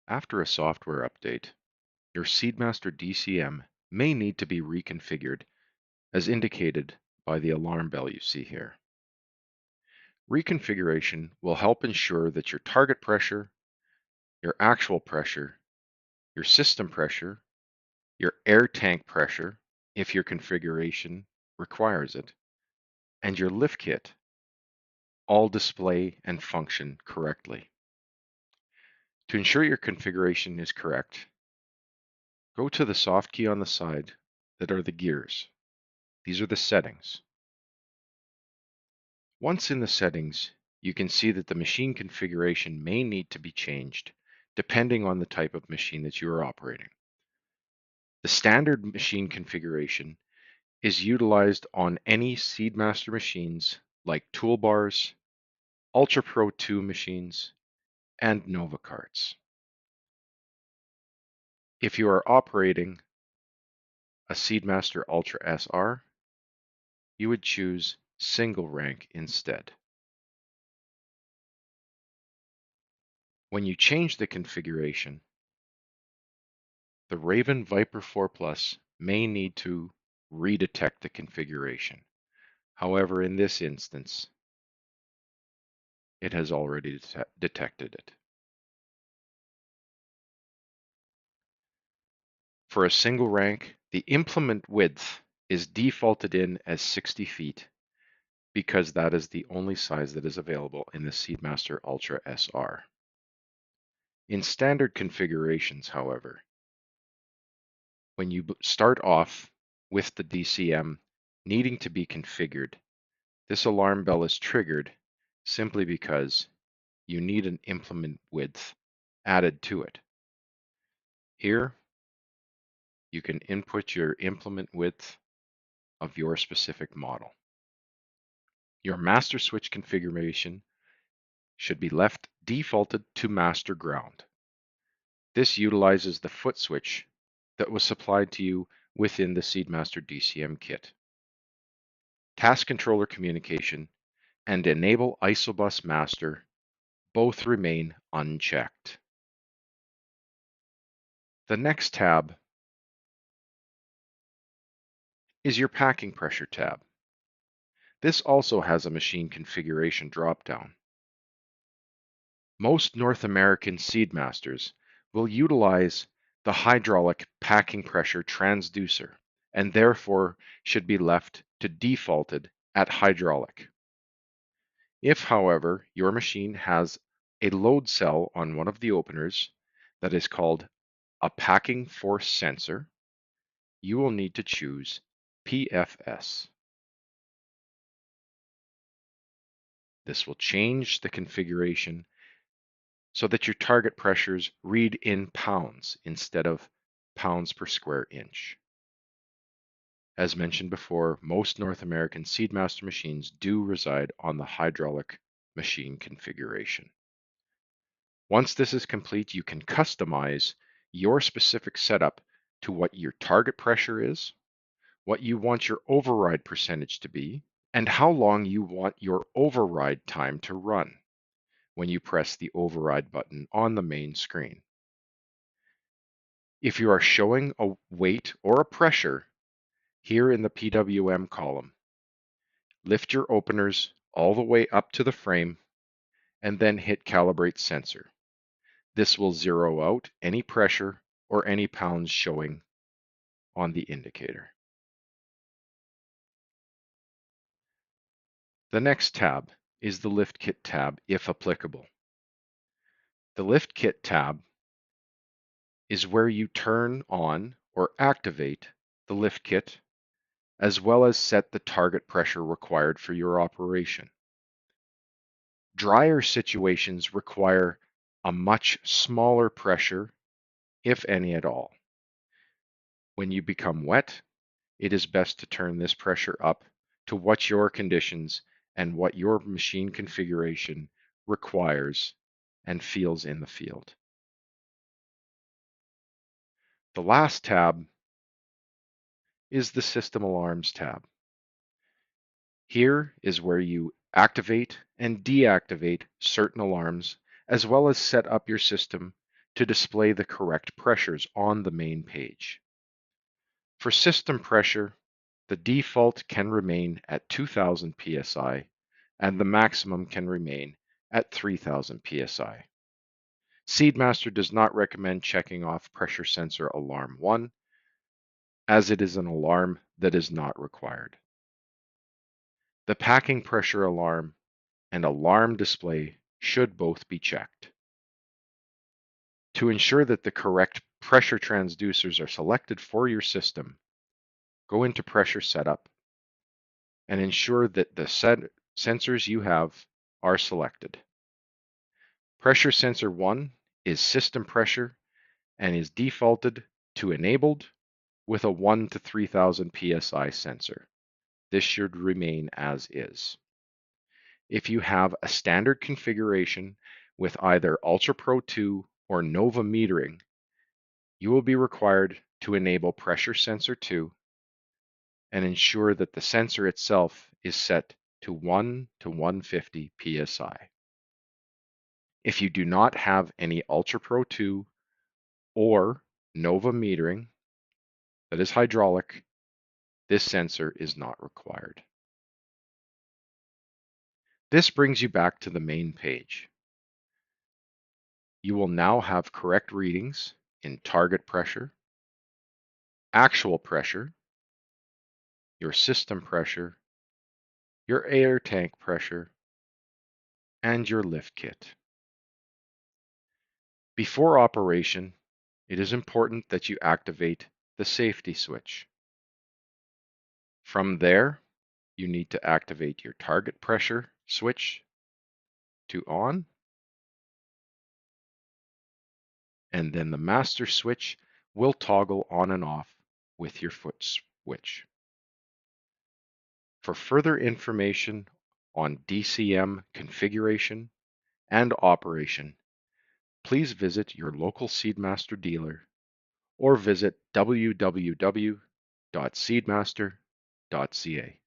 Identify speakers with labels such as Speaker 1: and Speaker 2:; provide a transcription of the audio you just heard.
Speaker 1: After a software update, your Seedmaster DCM may need to be reconfigured as indicated by the alarm bell you see here. Reconfiguration will help ensure that your target pressure, your actual pressure, your system pressure, your air tank pressure, if your configuration requires it, and your lift kit all display and function correctly. To ensure your configuration is correct, go to the soft key on the side that are the gears. These are the settings. Once in the settings, you can see that the machine configuration may need to be changed depending on the type of machine that you are operating. The standard machine configuration is utilized on any Seedmaster machines like toolbars, Ultra Pro 2 machines, and Nova carts. If you are operating a Seedmaster Ultra SR, you would choose single rank instead. When you change the configuration, the Raven Viper 4 Plus may need to redetect the configuration. However, in this instance, it has already detected it. For a single rank, the implement width is defaulted in as 60 feet because that is the only size that is available in the Seedmaster Ultra SR. In standard configurations, however, when you start off with the DCM needing to be configured, this alarm bell is triggered simply because you need an implement width added to it. Here, you can input your implement width of your specific model. Your master switch configuration should be left defaulted to master ground. This utilizes the foot switch that was supplied to you within the Seedmaster DCM kit. Task controller communication and enable isobus master both remain unchecked. The next tab is your packing pressure tab. This also has a machine configuration dropdown. Most North American Seedmasters will utilize the hydraulic packing pressure transducer and therefore should be left to defaulted at hydraulic. If, however, your machine has a load cell on one of the openers that is called a packing force sensor, you will need to choose PFS. This will change the configuration so that your target pressures read in pounds instead of pounds per square inch. As mentioned before, most North American Seedmaster machines do reside on the hydraulic machine configuration. Once this is complete, you can customize your specific setup to what your target pressure is, what you want your override percentage to be, and how long you want your override time to run when you press the override button on the main screen. If you are showing a weight or a pressure here in the PWM column, lift your openers all the way up to the frame and then hit Calibrate Sensor. This will zero out any pressure or any pounds showing on the indicator. The next tab is the Lift Kit tab, if applicable. The Lift Kit tab is where you turn on or activate the lift kit, as well as set the target pressure required for your operation. Drier situations require a much smaller pressure, if any at all. When you become wet, it is best to turn this pressure up to what your conditions and what your machine configuration requires and feels in the field. The last tab is the System Alarms tab. Here is where you activate and deactivate certain alarms, as well as set up your system to display the correct pressures on the main page. For system pressure, the default can remain at 2000 psi and the maximum can remain at 3000 psi. Seedmaster does not recommend checking off pressure sensor alarm 1, as it is an alarm that is not required. The packing pressure alarm and alarm display should both be checked. To ensure that the correct pressure transducers are selected for your system, go into Pressure Setup and ensure that the sensors you have are selected. Pressure sensor 1 is system pressure and is defaulted to enabled with a 1 to 3000 psi sensor. This should remain as is. If you have a standard configuration with either Ultra Pro 2 or Nova metering, you will be required to enable Pressure Sensor 2 and ensure that the sensor itself is set to 1 to 150 psi. If you do not have any Ultra Pro 2 or Nova metering that is hydraulic, this sensor is not required. This brings you back to the main page. You will now have correct readings in target pressure, actual pressure, your system pressure, your air tank pressure, and your lift kit. Before operation, it is important that you activate the safety switch. From there, you need to activate your target pressure switch to on, and then the master switch will toggle on and off with your foot switch. For further information on DCM configuration and operation, please visit your local Seedmaster dealer or visit www.seedmaster.ca.